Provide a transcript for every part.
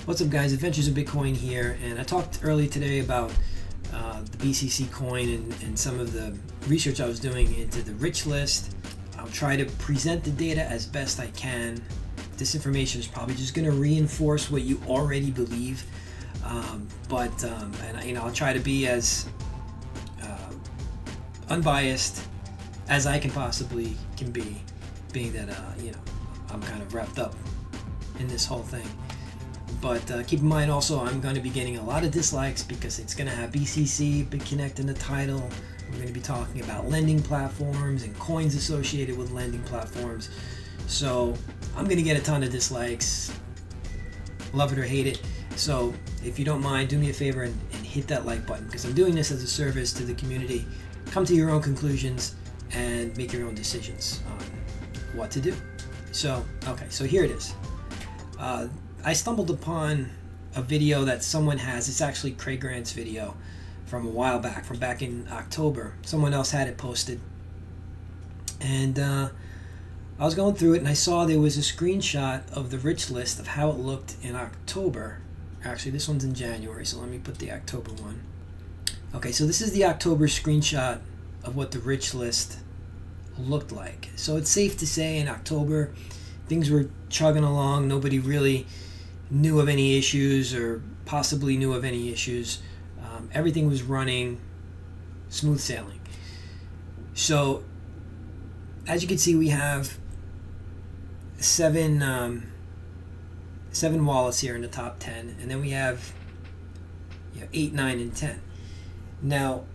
What's up, guys? Adventures of Bitcoin here, and I talked earlier today about the BCC coin and some of the research I was doing into the rich list. I'll try to present the data as best I can. This information is probably just going to reinforce what you already believe, and I'll try to be as unbiased as I possibly can be, being that I'm kind of wrapped up in this whole thing. But keep in mind also, I'm going to be getting a lot of dislikes because it's going to have BCC, BitConnect in the title. We're going to be talking about lending platforms and coins associated with lending platforms. So I'm going to get a ton of dislikes, love it or hate it. So if you don't mind, do me a favor and hit that like button, because I'm doing this as a service to the community. Come to your own conclusions and make your own decisions on what to do. So, okay, so here it is. I stumbled upon a video that someone has. It's actually Craig Grant's video from a while back, from back in October. Someone else had it posted. And I was going through it and I saw there was a screenshot of the rich list of how it looked in October. Actually, this one's in January, so let me put the October one. Okay, so this is the October screenshot of what the rich list looked like. So it's safe to say in October, things were chugging along. Nobody really knew of any issues, or possibly knew of any issues. Everything was running smooth sailing. So as you can see, we have seven wallets here in the top 10, and then we have 8, 9, and 10. Now,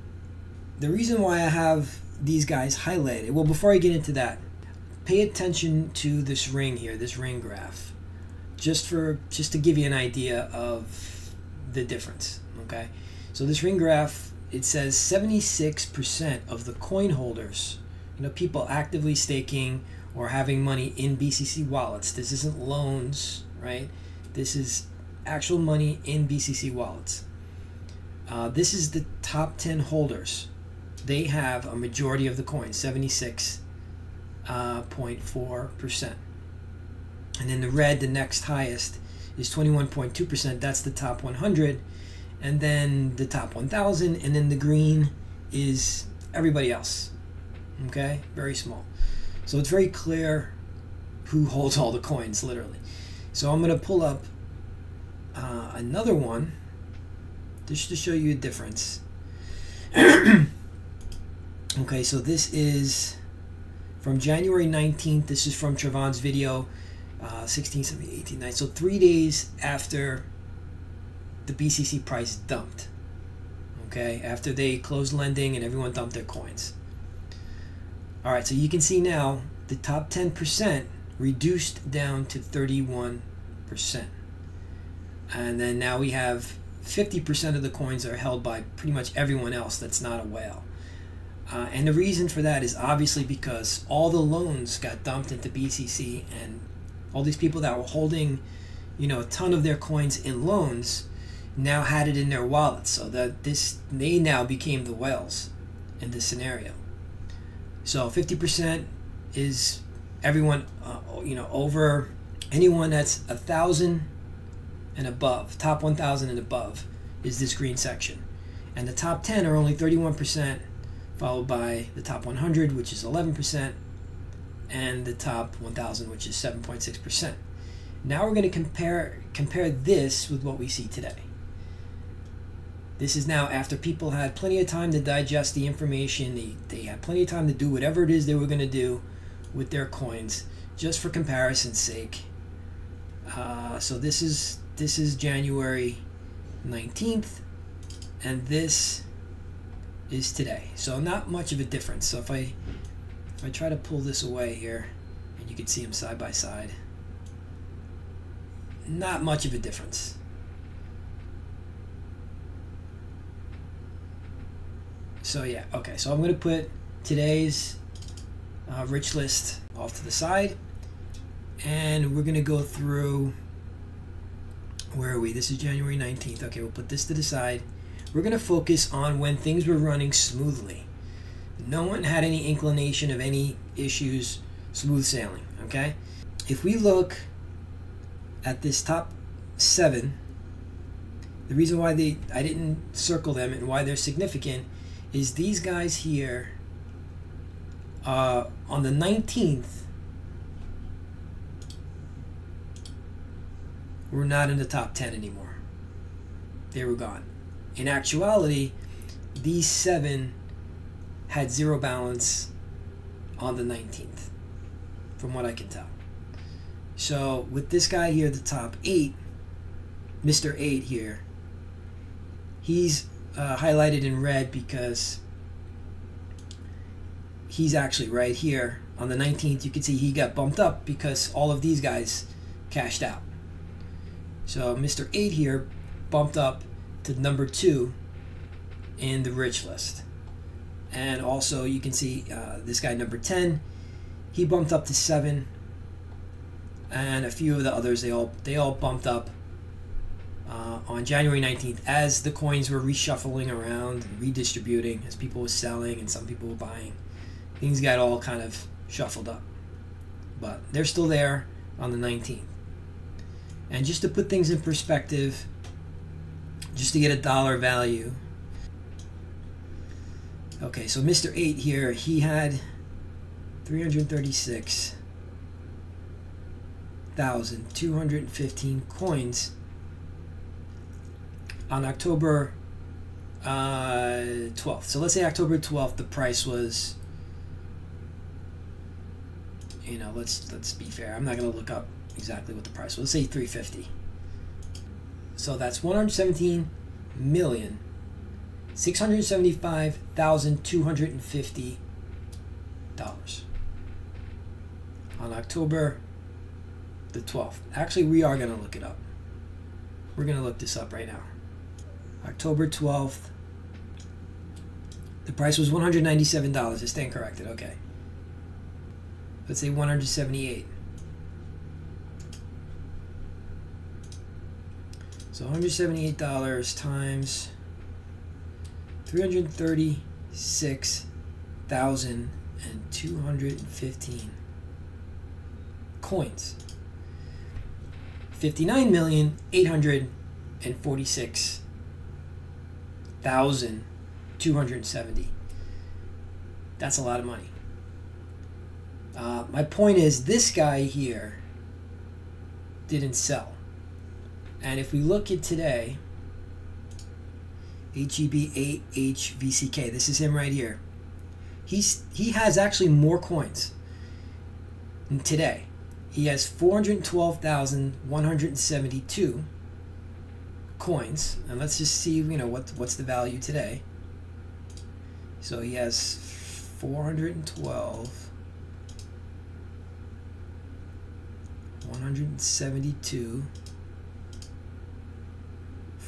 the reason why I have these guys highlighted, well, before I get into that, pay attention to this ring here, this ring graph, just to give you an idea of the difference. Okay, so this ring graph, it says 76% of the coin holders, people actively staking or having money in BCC wallets. This isn't loans, right? This is actual money in BCC wallets. This is the top 10 holders. They have a majority of the coins, 76.4%. And in the red, the next highest is 21.2%. That's the top 100. And then the top 1,000. And then the green is everybody else. Okay? Very small. So it's very clear who holds all the coins, literally. So I'm going to pull up another one just to show you a difference. Okay, so this is from January 19th. This is from Trevon's video, 16, 17, 18, 9. So 3 days after the BCC price dumped. Okay, after they closed lending and everyone dumped their coins. All right, so you can see now the top 10% reduced down to 31%. And then now we have 50% of the coins are held by pretty much everyone else that's not a whale. And the reason for that is obviously because all the loans got dumped into BCC, and all these people that were holding, a ton of their coins in loans now had it in their wallets. So that they now became the whales in this scenario. So 50% is everyone, over anyone that's 1,000 and above, top 1,000 and above is this green section. And the top 10 are only 31%, followed by the top 100, which is 11%, and the top 1,000, which is 7.6%. Now we're going to compare this with what we see today. This is now after people had plenty of time to digest the information. They had plenty of time to do whatever it is they were going to do with their coins, just for comparison's sake. So this is January 19th, and this is today. So not much of a difference. So if I try to pull this away here, and you can see them side by side, not much of a difference. So yeah, okay, so I'm going to put today's rich list off to the side, and we're going to go through, where are we? This is January 19th. Okay, we'll put this to the side. We're going to focus on when things were running smoothly. No one had any inclination of any issues, smooth sailing, okay? If we look at this top 7 The reason why I didn't circle them and why they're significant is these guys here on the 19th were not in the top 10 anymore. They were gone. In actuality, these 7 had zero balance on the 19th, from what I can tell. So with this guy here, the top 8, Mr. 8 here, he's highlighted in red because he's actually right here on the 19th. You can see he got bumped up because all of these guys cashed out. So Mr. 8 here bumped up to number 2 in the rich list. And also you can see this guy number 10, he bumped up to 7, and a few of the others, they all bumped up on January 19th as the coins were reshuffling around and redistributing, as people were selling and some people were buying. Things got all kind of shuffled up, but they're still there on the 19th. And just to put things in perspective, just to get a dollar value. Okay, so Mr. 8 here, he had 336,215 coins on October 12th. So let's say October 12th, the price was, you know, let's be fair. I'm not going to look up exactly what the price was. Let's say 350. So that's 117,675,250 dollars on October the 12th. Actually, we are going to look it up. We're going to look this up right now. October 12th. The price was $197. I stand corrected. Okay. Let's say 178. So $178 times 336,215 coins. 59,846,270. That's a lot of money. My point is, this guy here didn't sell. And if we look at today, HEB8HVCK, this is him right here. He has actually more coins today. He has 412,172 coins, and let's just see, you know, what's the value today. So he has 172,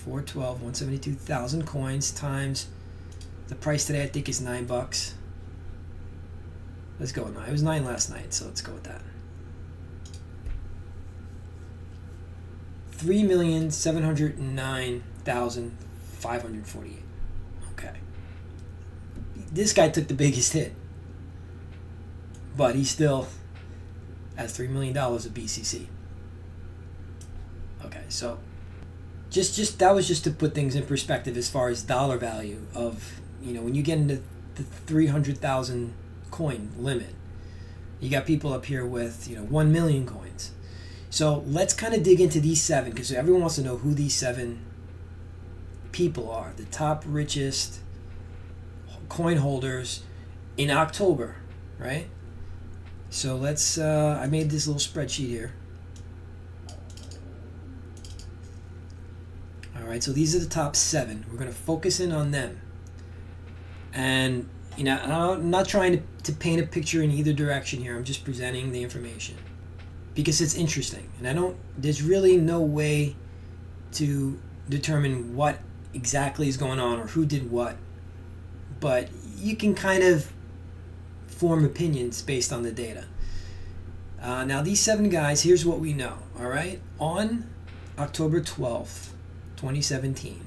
172,000 coins times the price today, I think, is $9. Let's go with 9. It was 9 last night, so let's go with that. 3,709,548. Okay. This guy took the biggest hit, but he still has $3 million of BCC. Okay, so just that was just to put things in perspective as far as dollar value of, you know, when you get into the 300,000 coin limit, you got people up here with, you know, 1 million coins. So let's kind of dig into these 7, because everyone wants to know who these 7 people are, the top richest coin holders in October, right? So let's I made this little spreadsheet here. All right, so these are the top 7. We're going to focus in on them. And, you know, I'm not trying to paint a picture in either direction here. I'm just presenting the information because it's interesting. And there's really no way to determine what exactly is going on or who did what. But you can kind of form opinions based on the data. Now, these 7 guys, here's what we know, all right? On October 12th, 2017,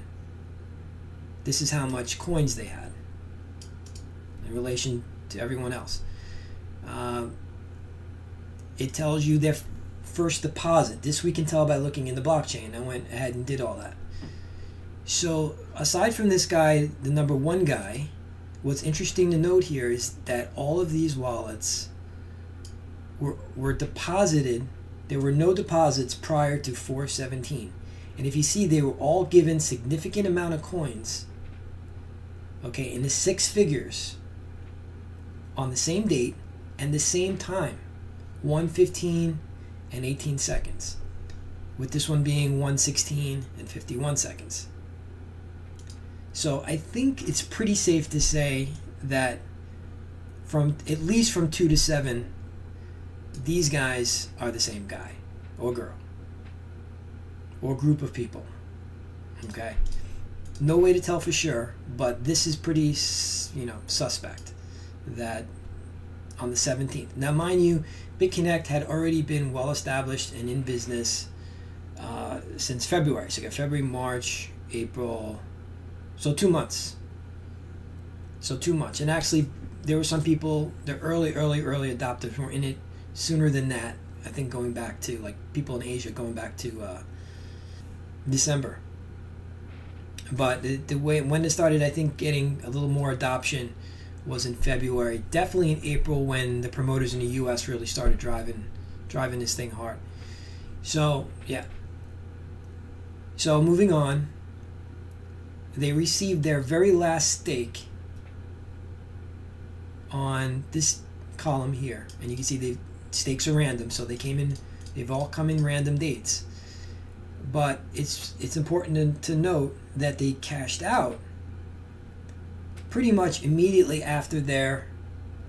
this is how much coins they had in relation to everyone else. It tells you their first deposit. This we can tell by looking in the blockchain. I went ahead and did all that. So aside from this guy, the number one guy, what's interesting to note here is that all of these wallets were deposited. There were no deposits prior to 4/17. And if you see, they were all given significant amount of coins, okay, in the 6 figures on the same date and the same time, 1:15 and 18 seconds, with this one being 1:16 and 51 seconds. So I think it's pretty safe to say that from at least from 2 to 7, these guys are the same guy or girl or group of people. Okay, no way to tell for sure, but this is pretty, suspect that on the 17th. Now, mind you, BitConnect had already been well established and in business since February. So you got February, March, April. So 2 months. And actually, there were some people, the early adopters who were in it sooner than that. I think going back to, like, people in Asia going back to December. But the way when it started, I think, getting a little more adoption was in February. Definitely in April, when the promoters in the U.S. really started driving this thing hard. So, yeah. So moving on. They received their very last stake on this column here, and you can see the stakes are random, so they've all come in random dates. But it's important to note that they cashed out pretty much immediately after their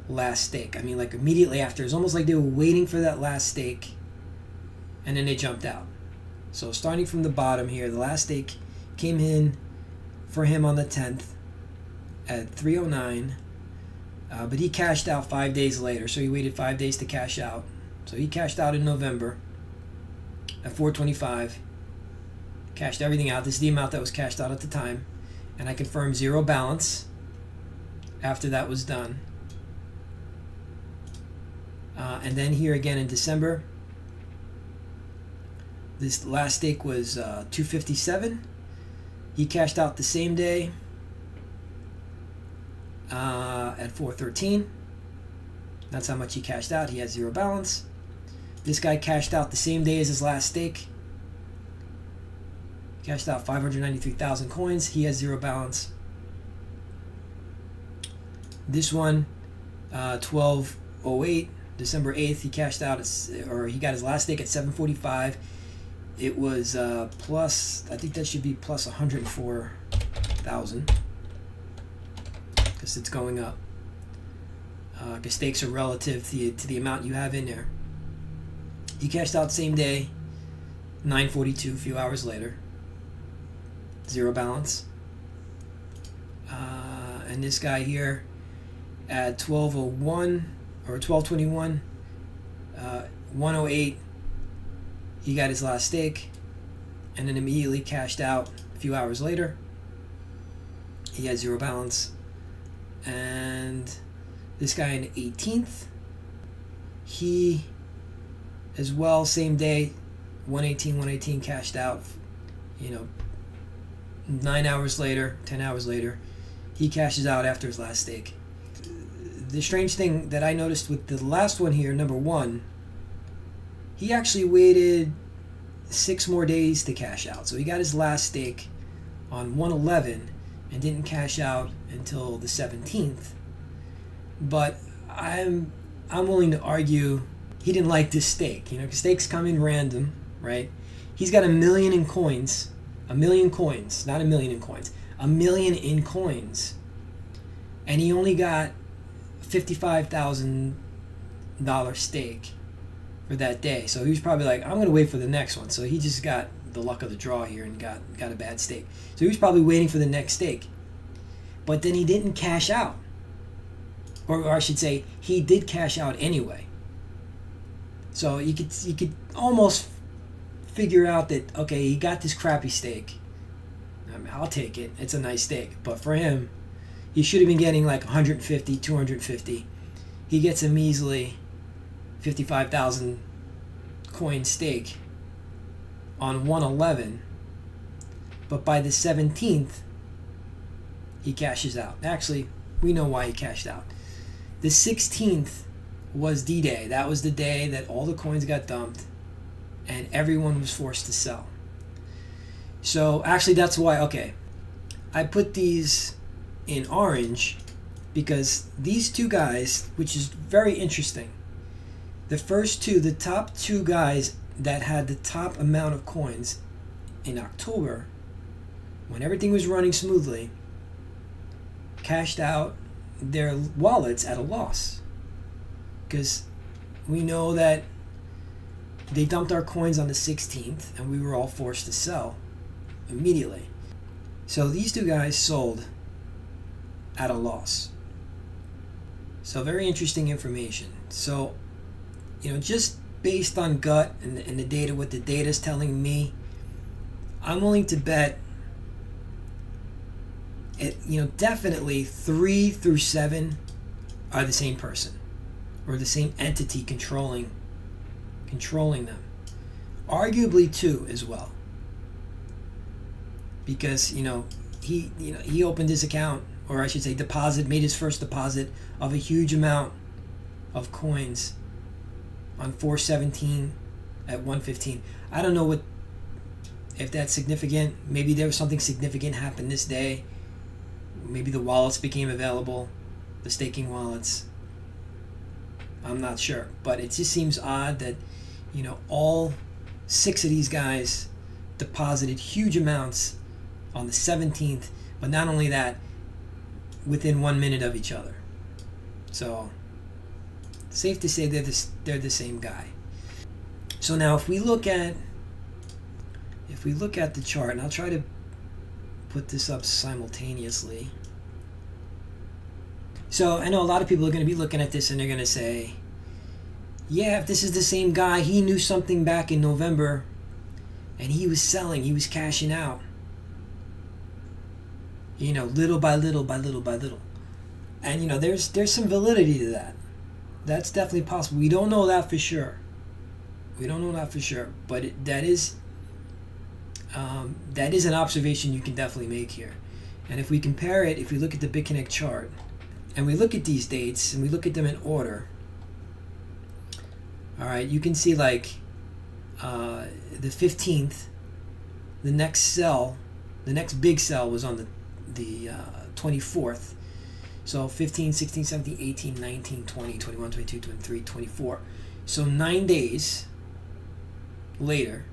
last stake. I mean, like immediately after. It's almost like they were waiting for that last stake, and then they jumped out. So starting from the bottom here, the last stake came in for him on the 10th at 3:09, but he cashed out 5 days later, so he waited 5 days to cash out. So he cashed out in November at 4:25, cashed everything out. This is the amount that was cashed out at the time, and I confirmed 0 balance after that was done. And then here again in December, this last stake was 257. He cashed out the same day at 4:13. That's how much he cashed out. He had 0 balance. This guy cashed out the same day as his last stake. Cashed out 593,000 coins. He has 0 balance. This one, 12:08, December 8th, he cashed out, he got his last stake at 7:45. It was plus, I think that should be plus 104,000, because it's going up. Because stakes are relative to the amount you have in there. He cashed out same day, 9:42, a few hours later. 0 balance. And this guy here at 12:01 or 12:21, 1:08. He got his last stake and then immediately cashed out a few hours later. He had 0 balance. And this guy on the 18th, he as well, same day, 118 cashed out. 9 hours later, 10 hours later, he cashes out after his last stake. The strange thing that I noticed with the last one here, number 1, he actually waited 6 more days to cash out. So he got his last stake on 1/11 and didn't cash out until the 17th. But I'm willing to argue he didn't like this stake. Because stakes come in random, right? He's got 1 million in coins. 1 million coins, not 1 million in coins. 1 million in coins. And he only got $55,000 stake for that day. So he was probably like, I'm going to wait for the next one. So he just got the luck of the draw here and got a bad stake. So he was probably waiting for the next stake. But then he didn't cash out. Or I should say, he did cash out anyway. So you could almost figure out that, okay, he got this crappy stake. I mean, I'll take it. It's a nice stake. But for him, he should have been getting like 150, 250. He gets a measly 55,000 coin stake on 1/11, But by the 17th, he cashes out. Actually, we know why he cashed out. The 16th was D-Day. That was the day that all the coins got dumped and everyone was forced to sell. So actually that's why, okay, I put these in orange because these two guys, which is very interesting, the first two, the top two guys that had the top amount of coins in October, when everything was running smoothly, cashed out their wallets at a loss. Because we know that they dumped our coins on the 16th and we were all forced to sell immediately. So these two guys sold at a loss. So very interesting information. So, you know, just based on gut and the data, what the data is telling me, I'm willing to bet it, you know, definitely 3 through 7 are the same person or the same entity controlling them. Arguably 2 as well. Because, you know, he opened his account, or I should say made his first deposit of a huge amount of coins on 4/17 at 1:15. I don't know if that's significant. Maybe there was something significant happened this day. Maybe the wallets became available, the staking wallets. I'm not sure, but it just seems odd that, you know, all 6 of these guys deposited huge amounts on the 17th, but not only that, within 1 minute of each other. So safe to say they're the same guy. So now if we look at the chart, and I'll try to put this up simultaneously. So I know a lot of people are going to be looking at this and they're going to say, yeah, if this is the same guy, he knew something back in November and he was selling, he was cashing out, you know, little by little by little by little. And, you know, there's some validity to that. That's definitely possible. We don't know that for sure. We don't know that for sure, but that is an observation you can definitely make here. And if we compare it, if we look at the BitConnect chart and we look at these dates and we look at them in order, all right, you can see like the 15th, the next big sell was on the 24th. So 15, 16, 17, 18, 19, 20, 21, 22, 23, 24. So 9 days later,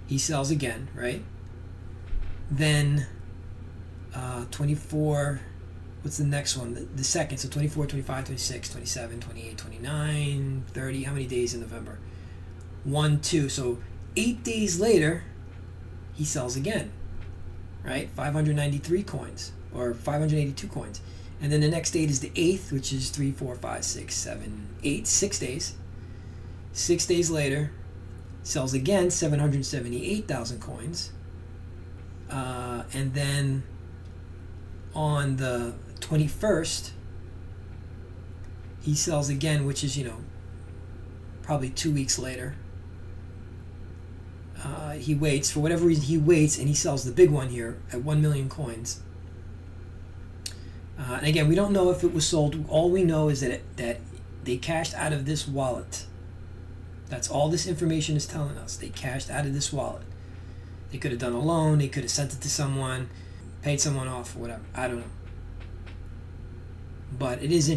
he sells again, right? Then 24, what's the next one? The second, so 24, 25, 26, 27, 28, 29, 30. How many days in November? 1, 2. So 8 days later, he sells again, right? 593 coins or 582 coins. And then the next date is the 8th, which is 3, 4, 5, 6, 7, 8, 6 days. 6 days later, sells again 778,000 coins. And then on the 21st, he sells again, which is, you know, probably 2 weeks later. He waits, for whatever reason, he waits and he sells the big one here at 1 million coins. And again, we don't know if it was sold. All we know is that they cashed out of this wallet. That's all this information is telling us. They cashed out of this wallet. They could have done a loan. They could have sent it to someone, paid someone off, or whatever. I don't know. But it is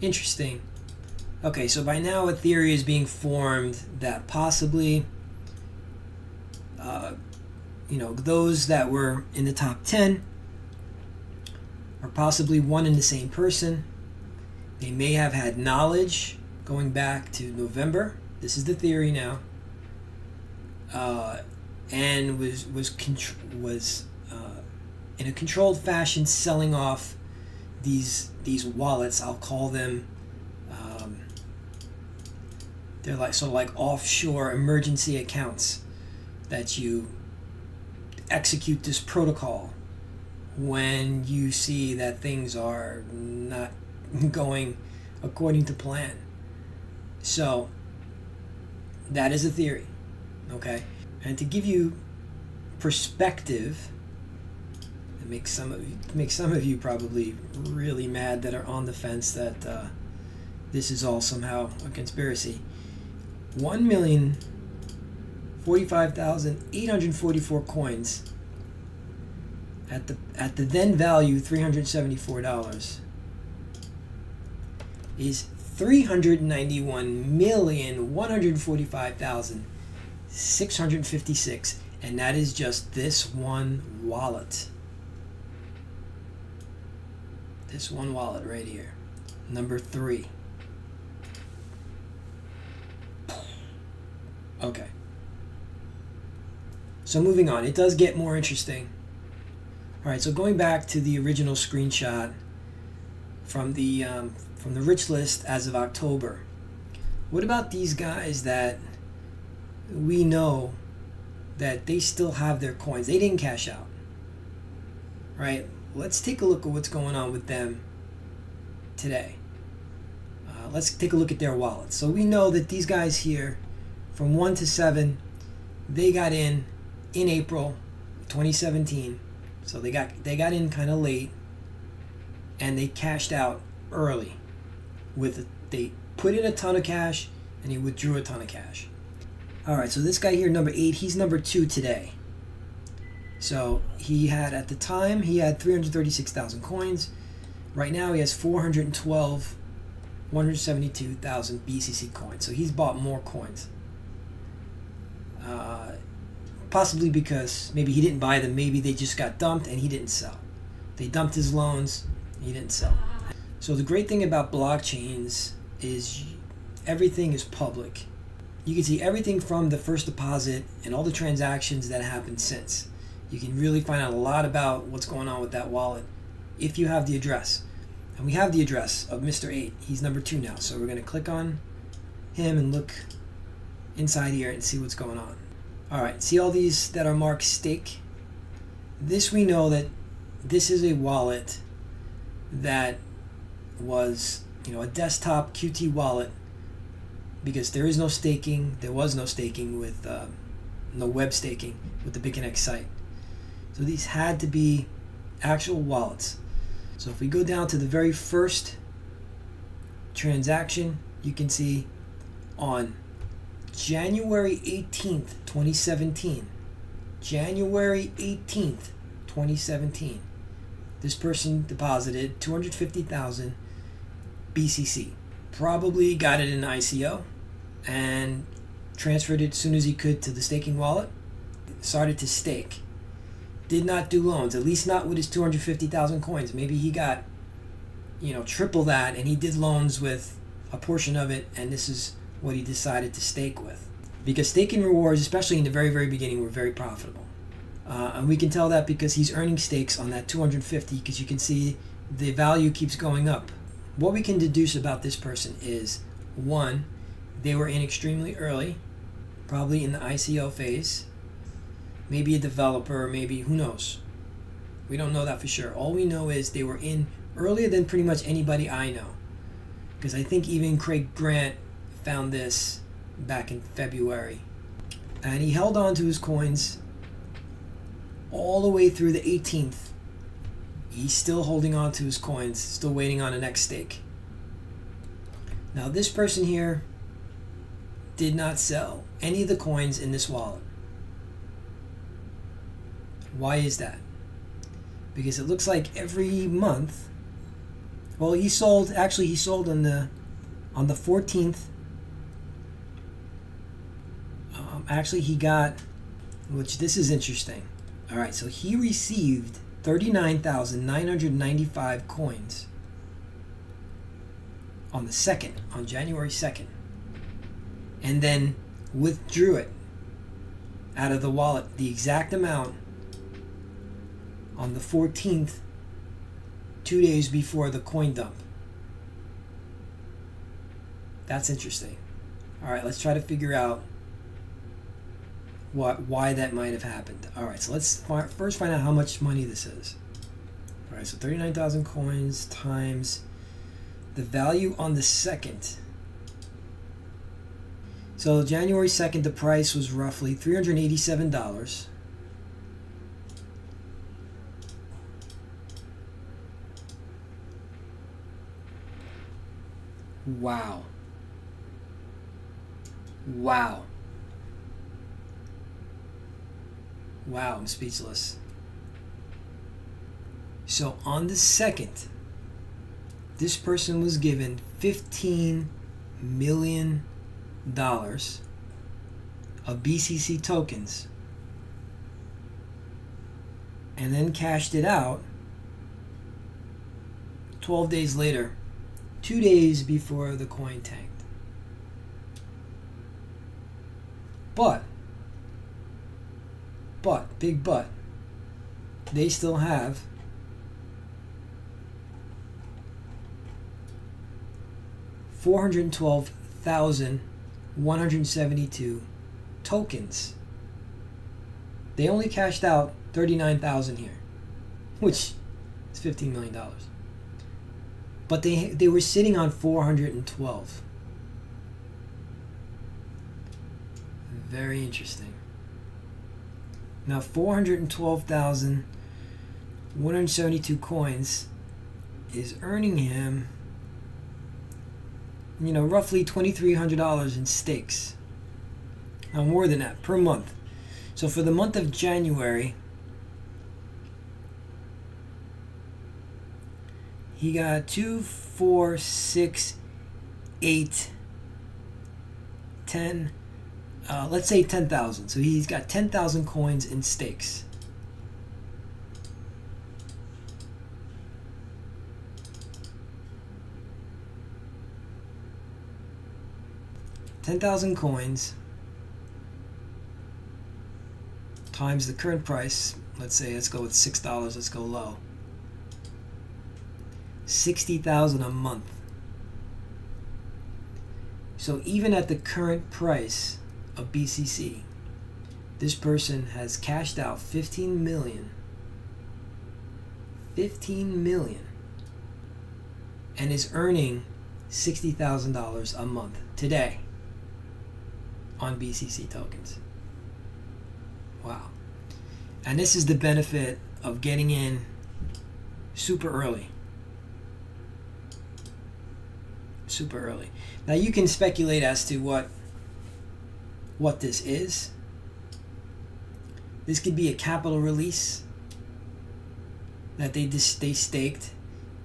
interesting. Okay, so by now a theory is being formed that possibly, you know, those that were in the top 10 are possibly one and the same person. They may have had knowledge going back to November. This is the theory now, and was in a controlled fashion selling off these wallets. I'll call them. They're like sort of like offshore emergency accounts that you execute this protocol when you see that things are not going according to plan. So that is a theory, okay? And to give you perspective, it makes some of you probably really mad that are on the fence that this is all somehow a conspiracy. 1,045,844 coins at the then value $374 is 391,145,656, and that is just this one wallet. This one wallet right here, number 3. Okay. So moving on, it does get more interesting. All right, so going back to the original screenshot from the rich list as of October. What about these guys that we know that they still have their coins? They didn't cash out, right? Let's take a look at what's going on with them today. Let's take a look at their wallets. So we know that these guys here, from 1 to 7, they got in April 2017. So they got in kind of late, and they cashed out early. They put in a ton of cash, and he withdrew a ton of cash. All right, so this guy here, number 8, he's number 2 today. So he had, at the time, he had 336,000 coins. Right now he has 172,000 BCC coins. So he's bought more coins. Possibly because maybe he didn't buy them, maybe they just got dumped and he didn't sell. They dumped his loans, he didn't sell. So the great thing about blockchains is everything is public. You can see everything from the first deposit and all the transactions that happened since. You can really find out a lot about what's going on with that wallet if you have the address. And we have the address of Mr. 8. He's number 2 now. So we're going to click on him and look inside here and see what's going on. All right, see all these that are marked stake? This, we know that this is a wallet that was, a desktop QT wallet, because there is no staking. There was no staking with no web staking with the BitConnect site. So these had to be actual wallets. So if we go down to the very first transaction, you can see on January 18th, 2017. January 18th, 2017. This person deposited 250,000 BCC. Probably got it in an ICO and transferred it as soon as he could to the staking wallet. Started to stake. Did not do loans, at least not with his 250,000 coins. Maybe he got, triple that, and he did loans with a portion of it, and this is what he decided to stake with. Because staking rewards, especially in the very, very beginning, were very profitable. And we can tell that because he's earning stakes on that 250, because you can see the value keeps going up. What we can deduce about this person is, 1, they were in extremely early, probably in the ICO phase. Maybe a developer, maybe, who knows? We don't know that for sure. All we know is they were in earlier than pretty much anybody I know. Because I think even Craig Grant found this back in February. And he held on to his coins all the way through the 18th. He's still holding on to his coins, still waiting on the next stake. Now this person here did not sell any of the coins in this wallet. Why is that? Because it looks like every month, well, he sold on the 14th. Actually, he got, which this is interesting. All right, so he received 39,995 coins on the 2nd, on January 2nd, and then withdrew it out of the wallet, the exact amount, on the 14th, 2 days before the coin dump. That's interesting. All right, let's try to figure out why that might have happened. All right, so let's first find out how much money this is. All right, so 39,000 coins times the value on the 2nd. So January 2nd, the price was roughly $387. Wow. Wow. Wow, I'm speechless. So on the 2nd, this person was given $15 million of BCC tokens and then cashed it out 12 days later, 2 days before the coin tanked. But, big but, they still have $412,172 tokens. They only cashed out 39,000 here, which is $15 million. But they were sitting on 412. Very interesting. Now 412,172 coins is earning him, roughly $2,300 in stakes. Now more than that per month. So for the month of January, he got 2, 4, 6, 8, 10. Let's say 10,000. So he's got 10,000 coins in stakes. $10,000 coins times the current price. Let's go with $6. Let's go low. 60,000 a month. So even at the current price of BCC, this person has cashed out 15 million and is earning $60,000 a month today on BCC tokens. Wow. And this is the benefit of getting in super early. Super early. Now you can speculate as to what this is. This could be a capital release that they staked,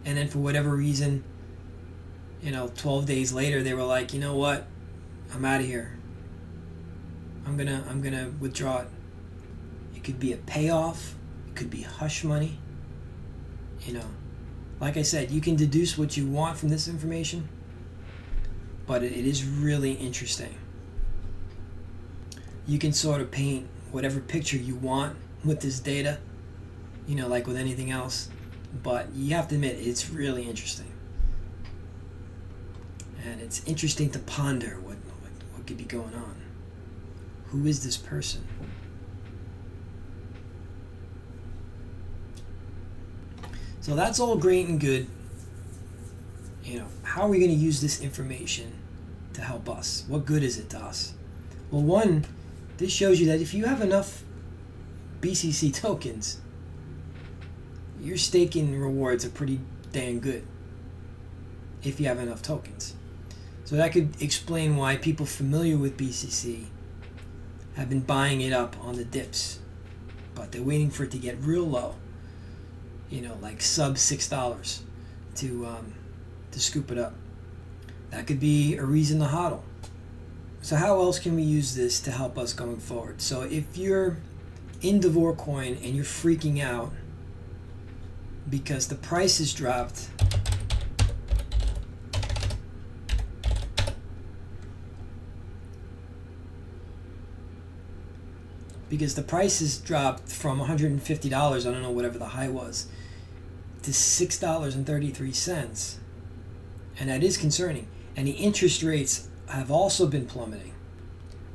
and then for whatever reason, 12 days later they were like, you know what, I'm out of here. I'm gonna withdraw it. It could be a payoff. It could be hush money. Like I said, you can deduce what you want from this information, but it is really interesting. You can sort of paint whatever picture you want with this data, like with anything else, but you have to admit it's really interesting. And it's interesting to ponder what could be going on. Who is this person? So that's all great and good. How are we going to use this information to help us? What good is it to us? Well, one, this shows you that if you have enough BCC tokens, your staking rewards are pretty dang good if you have enough tokens. So that could explain why people familiar with BCC have been buying it up on the dips, but they're waiting for it to get real low, like sub $6 to scoop it up. That could be a reason to hodl. So how else can we use this to help us going forward? So if you're in Davor coin and you're freaking out because the price has dropped from $150, I don't know, whatever the high was, to $6.33, and that is concerning. And the interest rates have also been plummeting.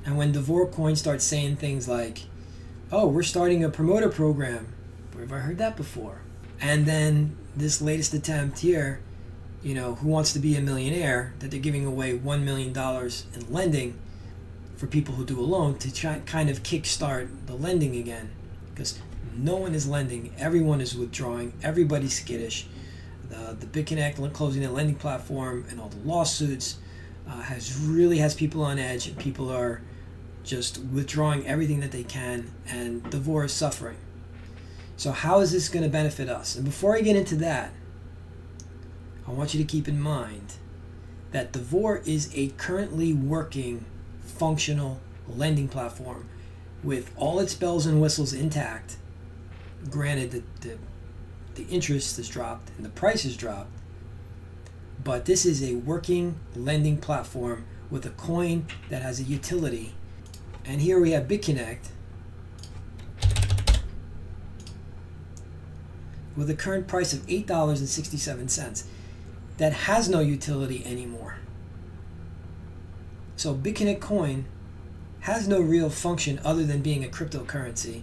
And when Davor coin starts saying things like, oh, we're starting a promoter program, where have I heard that before? And then this latest attempt here, who wants to be a millionaire, that they're giving away $1 million in lending for people who do a loan to try, kind of kickstart the lending again, because no one is lending, everyone is withdrawing, everybody's skittish. the BitConnect closing-end lending platform and all the lawsuits has people on edge, and people are just withdrawing everything that they can, and Davor is suffering. So how is this going to benefit us? And before I get into that, I want you to keep in mind that Davor is a currently working, functional lending platform with all its bells and whistles intact. Granted that the interest has dropped and the price has dropped, but this is a working lending platform with a coin that has a utility. And here we have BitConnect with a current price of $8.67 that has no utility anymore. So BitConnect coin has no real function other than being a cryptocurrency,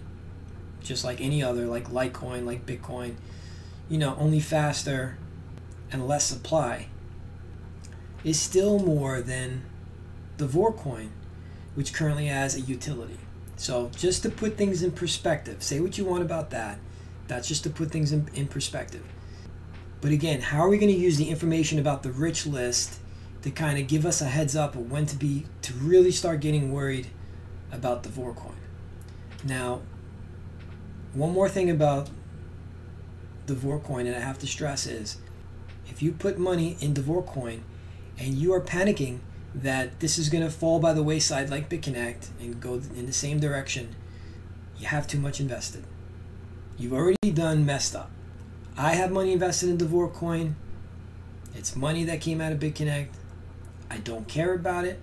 just like any other, like Litecoin, like Bitcoin, only faster and less supply. Is still more than the Davor coin, which currently has a utility. So just to put things in perspective, say what you want about that. That's just to put things in perspective. But again, how are we going to use the information about the rich list to kind of give us a heads up of when to really start getting worried about the Davor coin? Now, one more thing about the Davor coin, and I have to stress, is if you put money in Davor coin and you are panicking that this is going to fall by the wayside like BitConnect and go in the same direction, you have too much invested. You've already done messed up. I have money invested in Davor coin. It's money that came out of BitConnect. I don't care about it.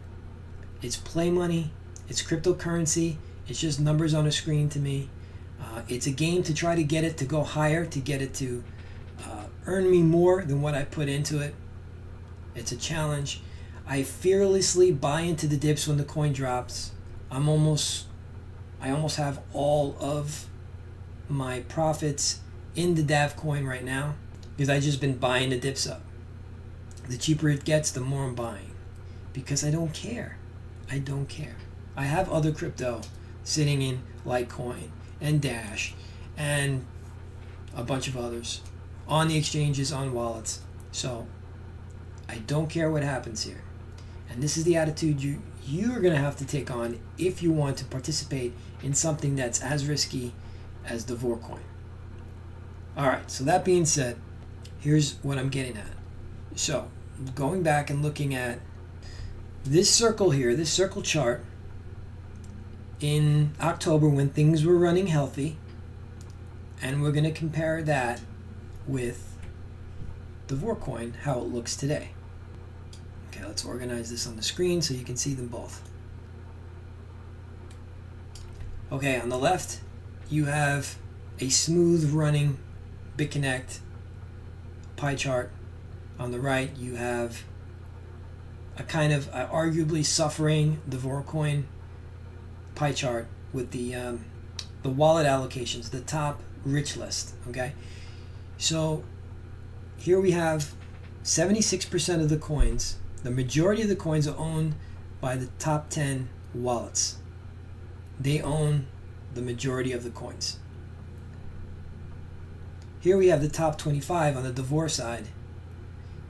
It's play money. It's cryptocurrency. It's just numbers on a screen to me. It's a game to try to get it to go higher, to get it to earn me more than what I put into it. It's a challenge. I fearlessly buy into the dips when the coin drops. I almost have all of my profits in the Dav coin right now because I just been buying the dips up. The cheaper it gets, the more I'm buying because I don't care. I don't care. I have other crypto sitting in Litecoin and Dash and a bunch of others on the exchanges, on wallets. So I don't care what happens here. And this is the attitude you're going to have to take on if you want to participate in something that's as risky as the Davor coin. Alright, so that being said, here's what I'm getting at. So, going back and looking at this circle here, this circle chart, in October when things were running healthy, and we're going to compare that with the Davor coin, how it looks today. Okay, let's organize this on the screen so you can see them both. Okay, on the left, you have a smooth running BitConnect pie chart. On the right, you have a kind of arguably suffering Davor coin pie chart with the wallet allocations, the top rich list. Okay, so here we have 76% of the coins. The majority of the coins are owned by the top 10 wallets. They own the majority of the coins. Here we have the top 25 on the Davor side.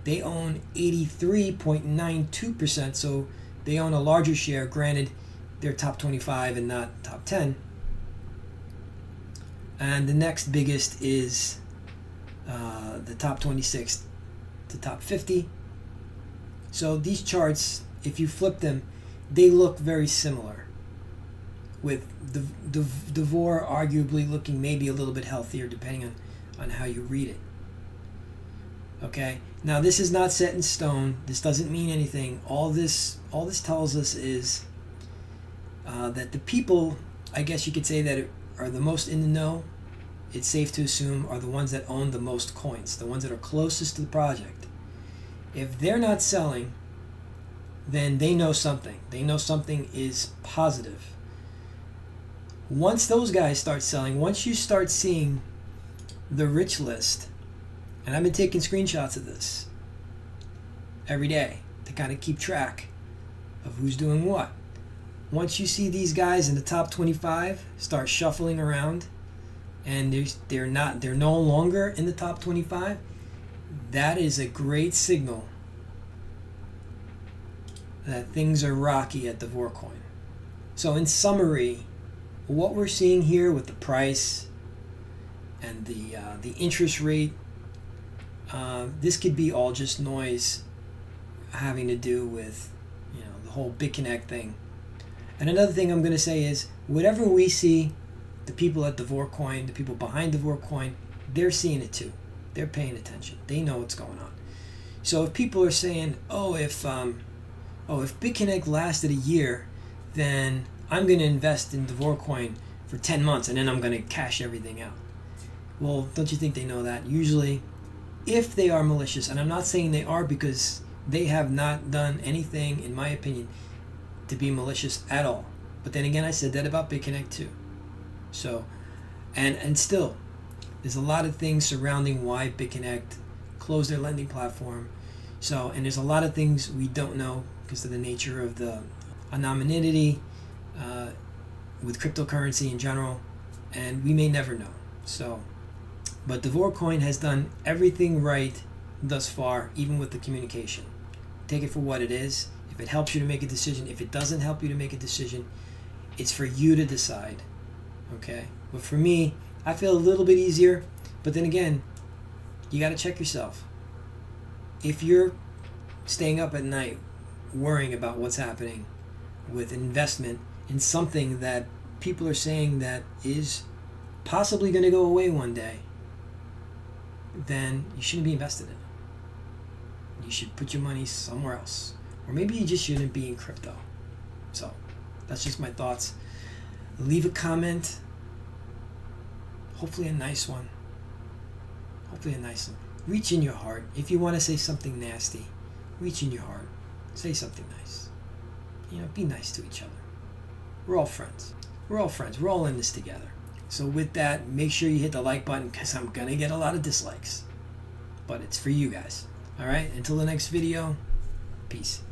They own 83.92%, so they own a larger share. Granted, they're top 25 and not top 10. And the next biggest is the top 26 to top 50. So these charts, if you flip them, they look very similar, with the Davor arguably looking maybe a little bit healthier depending on how you read it. Okay, now this is not set in stone. This doesn't mean anything. All this tells us is that the people, I guess you could say, that are the most in the know, it's safe to assume, are the ones that own the most coins, the ones that are closest to the project. If they're not selling, then they know something. They know something is positive. Once those guys start selling, once you start seeing the rich list, and I've been taking screenshots of this every day to kind of keep track of who's doing what. Once you see these guys in the top 25 start shuffling around and they're no longer in the top 25, that is a great signal that things are rocky at Davor coin. So in summary, what we're seeing here with the price and the interest rate, this could be all just noise having to do with, you know, the whole BitConnect thing. And another thing I'm going to say is, whatever we see, the people at Davor coin, the people behind Davor coin, they're seeing it too. They're paying attention. They know what's going on. So if people are saying, oh, if BitConnect lasted a year, then I'm going to invest in Davor coin for 10 months and then I'm going to cash everything out. Well, don't you think they know that? Usually, if they are malicious, and I'm not saying they are, because they have not done anything, in my opinion, to be malicious at all. But then again, I said that about BitConnect too. So, and still, there's a lot of things surrounding why BitConnect closed their lending platform. So, and there's a lot of things we don't know because of the nature of the anonymity with cryptocurrency in general, and we may never know. So, but Davor coin has done everything right thus far, even with the communication. Take it for what it is. If it helps you to make a decision, if it doesn't help you to make a decision, it's for you to decide. Okay? But for me, I feel a little bit easier, but then again, you got to check yourself. If you're staying up at night worrying about what's happening with investment in something that people are saying that is possibly going to go away one day, then you shouldn't be invested in it. You should put your money somewhere else. Or maybe you just shouldn't be in crypto. So, that's just my thoughts. Leave a comment. Hopefully a nice one. Hopefully a nice one. Reach in your heart. If you want to say something nasty, reach in your heart. Say something nice. You know, be nice to each other. We're all friends. We're all friends. We're all in this together. So with that, make sure you hit the like button, because I'm going to get a lot of dislikes. But it's for you guys. Alright, until the next video, peace.